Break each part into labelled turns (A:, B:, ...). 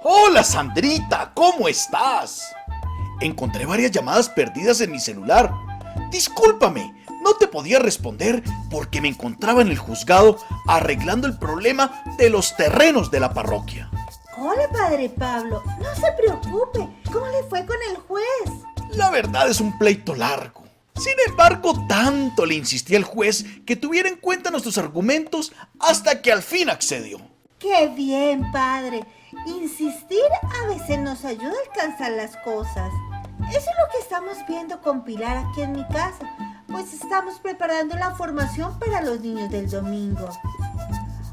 A: Hola Sandrita, ¿cómo estás? Encontré varias llamadas perdidas en mi celular. Discúlpame, no te podía responder porque me encontraba en el juzgado arreglando el problema de los terrenos de la parroquia.
B: Hola, padre Pablo. No se preocupe. ¿Cómo le fue con el juez?
A: La verdad es un pleito largo. Sin embargo, tanto le insistí al juez que tuviera en cuenta nuestros argumentos hasta que al fin accedió.
B: ¡Qué bien, padre! Insistir a veces nos ayuda a alcanzar las cosas. Eso es lo que estamos viendo con Pilar aquí en mi casa, pues estamos preparando la formación para los niños del domingo.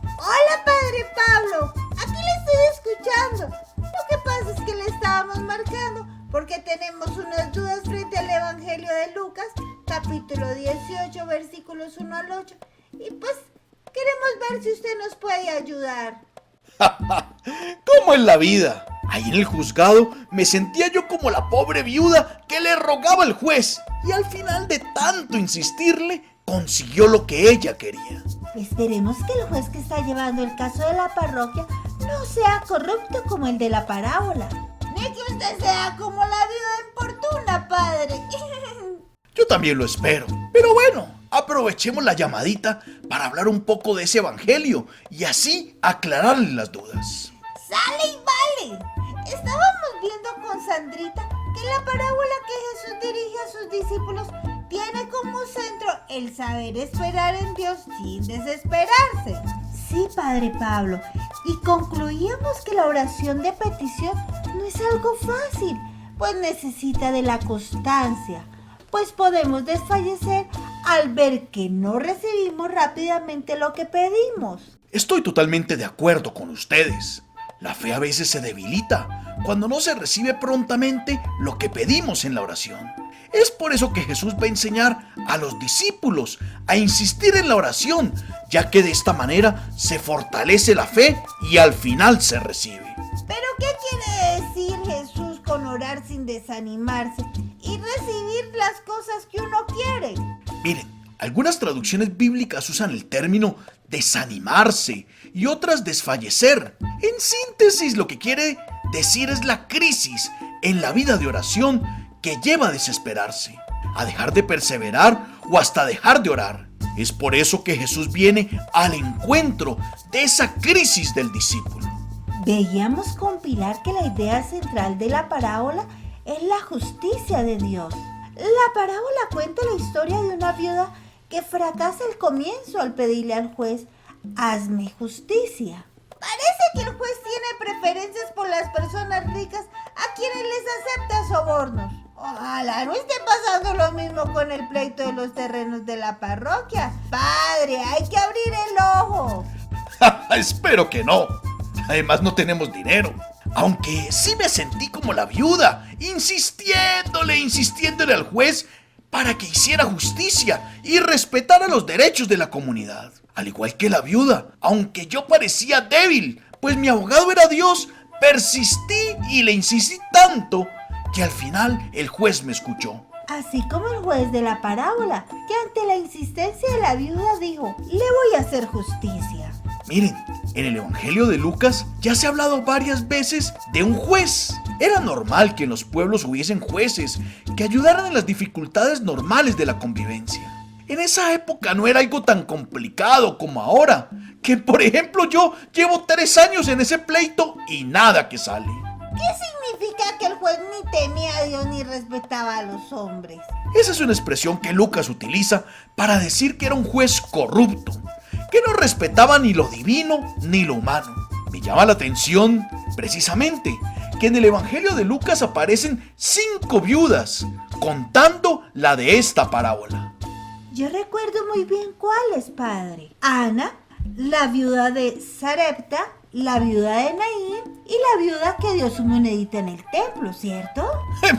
B: ¡Hola, padre Pablo! Aquí le estoy escuchando. Lo que pasa es que le estábamos marcando porque tenemos unas dudas frente al Evangelio de Lucas, capítulo 18, versículos 1 al 8. Y pues queremos ver si usted nos puede ayudar.
A: ¿Cómo es la vida? Ahí en el juzgado me sentía yo como la pobre viuda que le rogaba al juez y al final de tanto insistirle consiguió lo que ella quería.
B: Esperemos que el juez que está llevando el caso de la parroquia no sea corrupto como el de la parábola. Ni que usted sea como la viuda importuna, padre.
A: Yo también lo espero. Pero bueno, aprovechemos la llamadita para hablar un poco de ese evangelio y así aclararle las dudas.
B: ¡Sale y vale! Estábamos viendo con Sandrita que la parábola que Jesús dirige a sus discípulos tiene como centro el saber esperar en Dios sin desesperarse. Sí, padre Pablo, y concluíamos que la oración de petición no es algo fácil, pues necesita de la constancia, pues podemos desfallecer al ver que no recibimos rápidamente lo que pedimos.
A: Estoy totalmente de acuerdo con ustedes. La fe a veces se debilita cuando no se recibe prontamente lo que pedimos en la oración. Es por eso que Jesús va a enseñar a los discípulos a insistir en la oración, ya que de esta manera se fortalece la fe y al final se recibe.
B: ¿Pero qué quiere decir Jesús con orar sin desanimarse y recibir las cosas que uno quiere?
A: Miren, algunas traducciones bíblicas usan el término desanimarse y otras desfallecer. En síntesis, lo que quiere decir es la crisis en la vida de oración que lleva a desesperarse, a dejar de perseverar o hasta dejar de orar. Es por eso que Jesús viene al encuentro de esa crisis del discípulo.
B: Veíamos con Pilar que la idea central de la parábola es la justicia de Dios. La parábola cuenta la historia de una viuda que fracasa al comienzo al pedirle al juez: hazme justicia. Parece que el juez tiene preferencias por las personas ricas a quienes les acepta sobornos. Ojalá no esté pasando lo mismo con el pleito de los terrenos de la parroquia. Padre, hay que abrir el ojo.
A: Espero que no. Además no tenemos dinero. Aunque sí me sentí como la viuda, insistiéndole al juez para que hiciera justicia y respetara los derechos de la comunidad. Al igual que la viuda, aunque yo parecía débil, pues mi abogado era Dios, persistí y le insistí tanto que al final el juez me escuchó.
B: Así como el juez de la parábola, que ante la insistencia de la viuda dijo: le voy a hacer justicia.
A: Miren, en el Evangelio de Lucas ya se ha hablado varias veces de un juez. Era normal que en los pueblos hubiesen jueces que ayudaran en las dificultades normales de la convivencia. En esa época no era algo tan complicado como ahora, que por ejemplo yo llevo 3 años en ese pleito y nada que sale.
B: ¿Qué significa que el juez ni temía a Dios ni respetaba a los hombres?
A: Esa es una expresión que Lucas utiliza para decir que era un juez corrupto, que no respetaba ni lo divino ni lo humano. Me llama la atención, precisamente, que en el Evangelio de Lucas aparecen 5 viudas, contando la de esta parábola.
B: Yo recuerdo muy bien cuáles, padre. Ana, la viuda de Sarepta, la viuda de Naín y la viuda que dio su monedita en el templo, ¿cierto?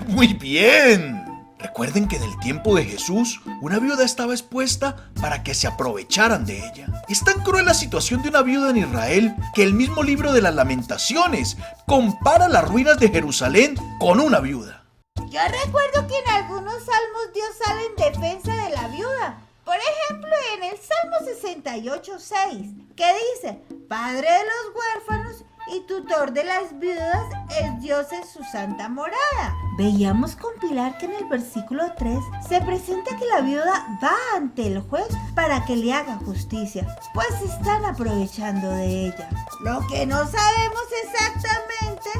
A: ¡Muy bien! Recuerden que en el tiempo de Jesús, una viuda estaba expuesta para que se aprovecharan de ella. Es tan cruel la situación de una viuda en Israel que el mismo libro de las Lamentaciones compara las ruinas de Jerusalén con una viuda.
B: Yo recuerdo que en algunos salmos Dios sale en defensa de la viuda. Por ejemplo, en el Salmo 68:6, que dice: Padre de los huérfanos y tutor de las viudas es Dios en su santa morada. Veíamos con Pilar que en el versículo 3 se presenta que la viuda va ante el juez para que le haga justicia, pues se están aprovechando de ella. Lo que no sabemos exactamente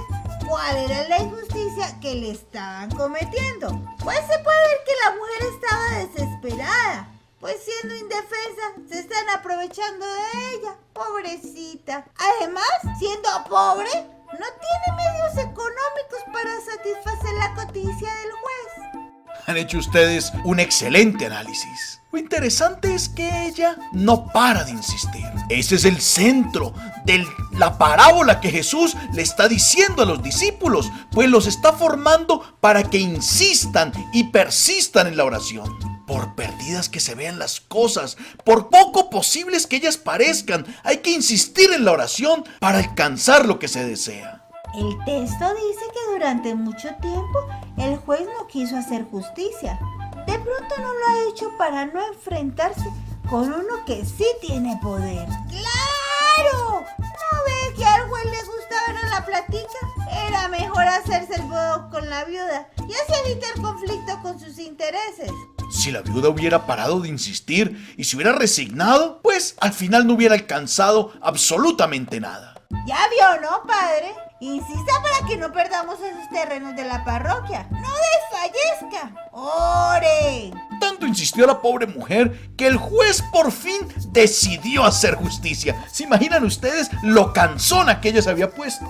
B: cuál era la injusticia que le estaban cometiendo, pues se puede ver que la mujer estaba desesperada, pues siendo indefensa se están aprovechando de ella, pobrecita. Además, siendo pobre, no tiene medios económicos para satisfacer la codicia del juez.
A: Han hecho ustedes un excelente análisis. Lo interesante es que ella no para de insistir. Ese es el centro de la parábola que Jesús le está diciendo a los discípulos, pues los está formando para que insistan y persistan en la oración. Por perdidas que se vean las cosas, por poco posibles que ellas parezcan, hay que insistir en la oración para alcanzar lo que se desea.
B: El texto dice que durante mucho tiempo el juez no quiso hacer justicia. De pronto no lo ha hecho para no enfrentarse con uno que sí tiene poder. ¡Claro! ¿No ve que al juez le gustaba la platica? Era mejor hacerse el bobo con la viuda y así evitar conflicto con sus intereses.
A: Si la viuda hubiera parado de insistir y se hubiera resignado, pues al final no hubiera alcanzado absolutamente nada.
B: Ya vio, ¿no, padre? Insista para que no perdamos esos terrenos de la parroquia. ¡No desfallezca! ¡Ore!
A: Tanto insistió la pobre mujer que el juez por fin decidió hacer justicia. ¿Se imaginan ustedes lo cansona que ella se había puesto?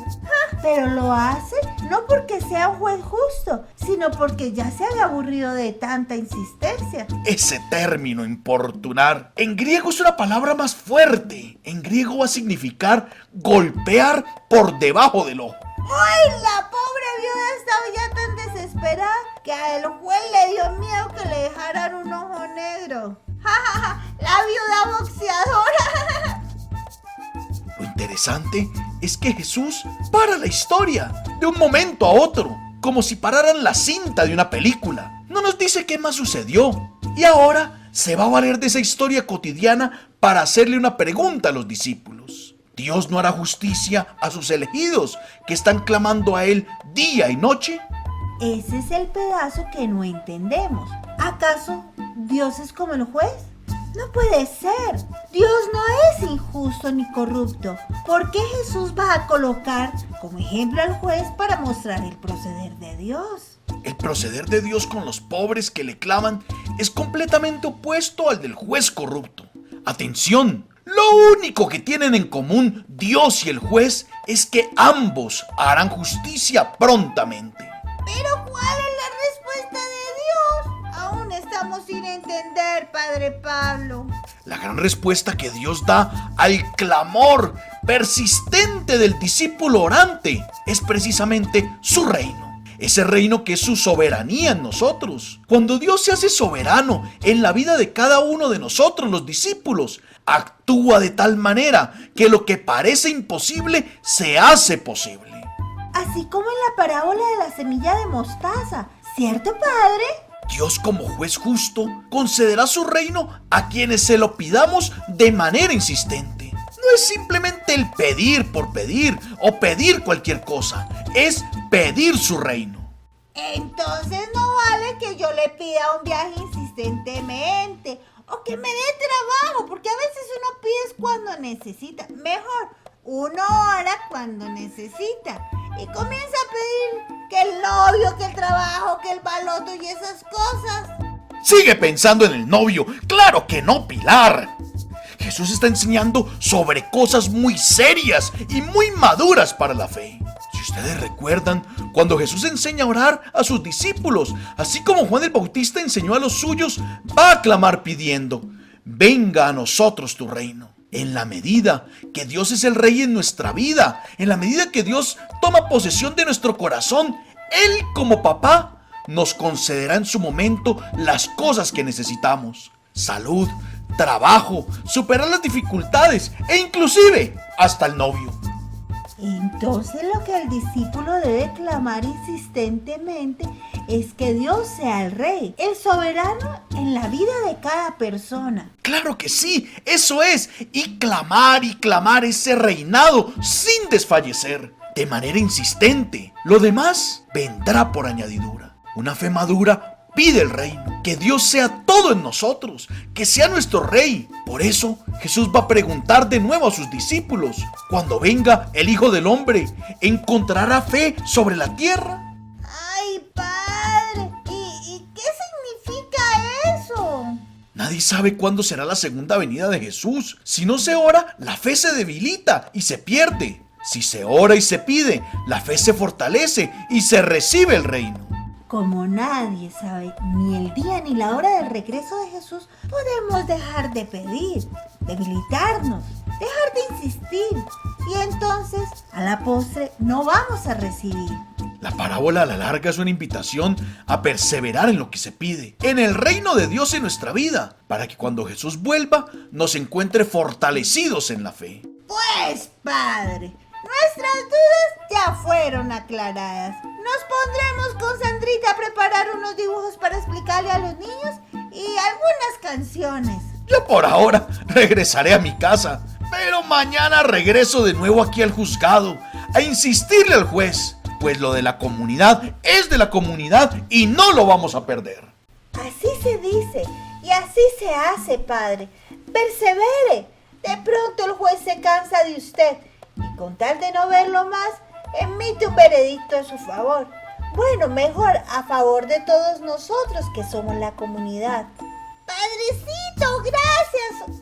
B: Pero lo hace no porque sea un juez justo, sino porque ya se había aburrido de tanta insistencia.
A: Ese término, importunar, en griego es una palabra más fuerte. En griego va a significar golpear por debajo del ojo.
B: ¡Ay! La pobre viuda estaba ya tan desesperada que al juez le dio miedo que le dejaran un ojo negro. ¡Ja, ja, ja! ¡La viuda boxeadora!
A: Lo interesante es que Jesús para la historia de un momento a otro, como si pararan la cinta de una película. No nos dice qué más sucedió. Y ahora se va a valer de esa historia cotidiana para hacerle una pregunta a los discípulos. ¿Dios no hará justicia a sus elegidos que están clamando a Él día y noche?
B: Ese es el pedazo que no entendemos. ¿Acaso Dios es como el juez? No puede ser. Dios no es injusto ni corrupto. ¿Por qué Jesús va a colocar como ejemplo al juez para mostrar el proceder de Dios?
A: El proceder de Dios con los pobres que le claman es completamente opuesto al del juez corrupto. Atención, lo único que tienen en común Dios y el juez es que ambos harán justicia prontamente.
B: ¿Pero cuál es la respuesta de Dios? Aún estamos sin entender, Padre Pablo.
A: La gran respuesta que Dios da al clamor persistente del discípulo orante es precisamente su reino. Ese reino que es su soberanía en nosotros. Cuando Dios se hace soberano en la vida de cada uno de nosotros, los discípulos, actúa de tal manera que lo que parece imposible se hace posible.
B: Así como en la parábola de la semilla de mostaza, ¿cierto, Padre?
A: Dios, como juez justo, concederá su reino a quienes se lo pidamos de manera insistente. No es simplemente el pedir por pedir o pedir cualquier cosa, es pedir su reino.
B: Entonces no vale que yo le pida un viaje insistentemente o que me dé trabajo, porque a veces uno pide cuando necesita. Mejor, uno ora cuando necesita y comienza a pedir que el novio, que el trabajo, que el baloto y esas cosas.
A: Sigue pensando en el novio. ¡Claro que no, Pilar! Jesús está enseñando sobre cosas muy serias y muy maduras para la fe. Si ustedes recuerdan, cuando Jesús enseña a orar a sus discípulos, así como Juan el Bautista enseñó a los suyos, va a clamar pidiendo: venga a nosotros tu reino. En la medida que Dios es el Rey en nuestra vida, en la medida que Dios toma posesión de nuestro corazón, Él como papá nos concederá en su momento las cosas que necesitamos: salud, trabajo, superar las dificultades e inclusive hasta el novio.
B: Entonces lo que el discípulo debe clamar insistentemente es que Dios sea el rey, el soberano en la vida de cada persona.
A: Claro que sí, eso es, y clamar ese reinado sin desfallecer, de manera insistente. Lo demás vendrá por añadidura. Una fe madura pide el reino, que Dios sea todo en nosotros, que sea nuestro rey. Por eso Jesús va a preguntar de nuevo a sus discípulos: cuando venga el Hijo del Hombre, ¿encontrará fe sobre la tierra?
B: ¡Ay, Padre! ¿Y qué significa eso?
A: Nadie sabe cuándo será la segunda venida de Jesús. Si no se ora, la fe se debilita y se pierde. Si se ora y se pide, la fe se fortalece y se recibe el reino.
B: Como nadie sabe ni el día ni la hora del regreso de Jesús, podemos dejar de pedir, debilitarnos, dejar de insistir. Y entonces, a la postre, no vamos a recibir.
A: La parábola a la larga es una invitación a perseverar en lo que se pide, en el reino de Dios en nuestra vida, para que cuando Jesús vuelva nos encuentre fortalecidos en la fe.
B: Pues, Padre, nuestras dudas ya fueron aclaradas. Nos pondremos con Sandrita a preparar unos dibujos para explicarle a los niños y algunas canciones.
A: Yo por ahora regresaré a mi casa, pero mañana regreso de nuevo aquí al juzgado a insistirle al juez, pues lo de la comunidad es de la comunidad y no lo vamos a perder.
B: Así se dice y así se hace, Padre. Persevere. De pronto el juez se cansa de usted y con tal de no verlo más, emite un veredicto en su favor. Bueno, mejor a favor de todos nosotros que somos la comunidad. Padrecito, gracias.